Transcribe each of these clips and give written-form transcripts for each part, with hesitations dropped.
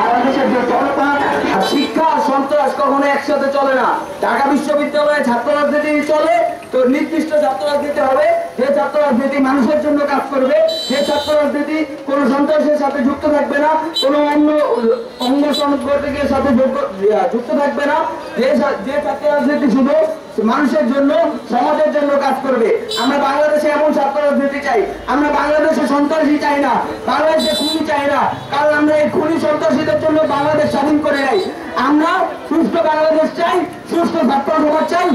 বাংলাদেশের যে জনতা আর শিক্ষা সন্ত্রাস কখনো একসাথে চলে না। ঢাকা বিশ্ববিদ্যালয়ে ছাত্র রাজনীতি চলে, তো নির্দিষ্ট ছাত্র রাজনীতি হবে যে ছাত্র রাজনীতি মানুষের জন্য কাজ করবে, যে ছাত্র রাজনীতি কোনো সন্ত্রাসের সাথে যুক্ত থাকবে না, কোনো অন্য অঙ্গ সংগঠনের সাথে যুক্ত থাকবে না, যে ছাত্র রাজনীতি শুধু মানুষের জন্য সমাজের জন্য কাজ করবে। আমরা বাংলাদেশে এমন ছাত্র রাজনীতি চাই। আমরা বাংলাদেশে সন্ত্রাসী চাই না, বাংলাদেশে খুনি চাই না, কারণ আমরা এই খুনি সন্ত্রাসীদের জন্য বাংলাদেশ স্বাধীন করে নাই। আমরা সুস্থ বাংলাদেশ চাই, সুস্থ ছাত্র সমাজ চাই,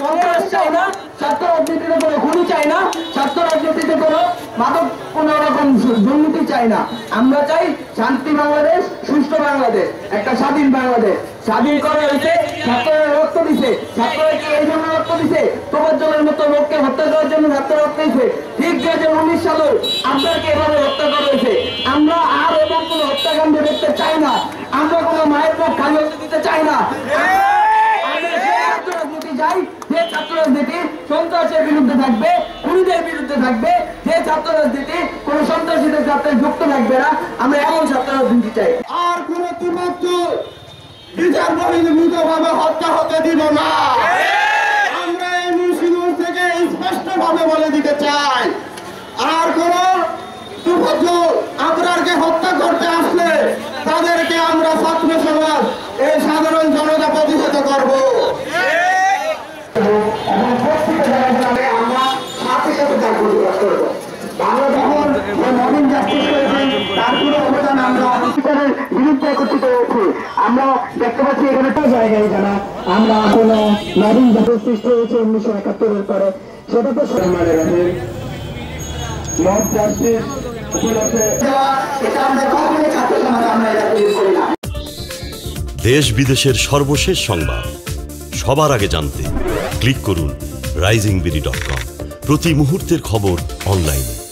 সন্ত্রাস চাই না, ছাত্র রাজনীতিতে কোনো খুনি চাই না, ছাত্র রাজনীতিতে কোনো মাদক কোন রকম দুর্নীতি চাই না। আমরা চাই শান্তি বাংলাদেশ, সুস্থ বাংলাদেশ, একটা স্বাধীন বাংলাদেশ। স্বাধীন করে হয়েছে ছাত্ররা রক্ত দিছে, ছাত্ররা কি এই জন্য রক্ত দিছে? তোমার জনের মতো লোককে হত্যা করার জন্য ছাত্র রক্ত দিছে। ঠিক 2019 সালে আপনাকে এভাবে হত্যা করা হয়েছে। আমরা আর এবং কোনো হত্যাকাণ্ড দেখতে চাই না। আমরা কোনো মায়ের মুখ খালি হতে দিতে চাই না। চাই যে ছাত্র রাজনীতি সন্ত্রাসের বিরুদ্ধে থাকবে, খুনিদের বিরুদ্ধে থাকবে, যে ছাত্র রাজনীতি কোন সন্ত্রাসীদের সাথে যুক্ত থাকবে না। আমরা এমন ছাত্র রাজনীতি চাই। আর কোন তিমাত্র বিচার বহির্ভূত ভাবে হত্যা হতে দিব না। আমরা এই মুন্সিগঞ্জ থেকে স্পষ্ট ভাবে বলে দিতে চাই, আর কোন আপনারকে হত্যা করতে আসলে তাদেরকে আমরা ছাত্র সমাজ এই সাধারণ জনতা প্রতিহত করব। আমরা দেখতে পাচ্ছি এখানে জায়গায় জানা আমরা কোন নবীন জাতীয় সৃষ্টি হয়েছে 1971 পরে, সেটা তো দেশ বিদেশের সর্বশেষ সংবাদ সবার আগে জানতে ক্লিক করুন risingbeauty.com। প্রতি মুহূর্তের খবর অনলাইনে।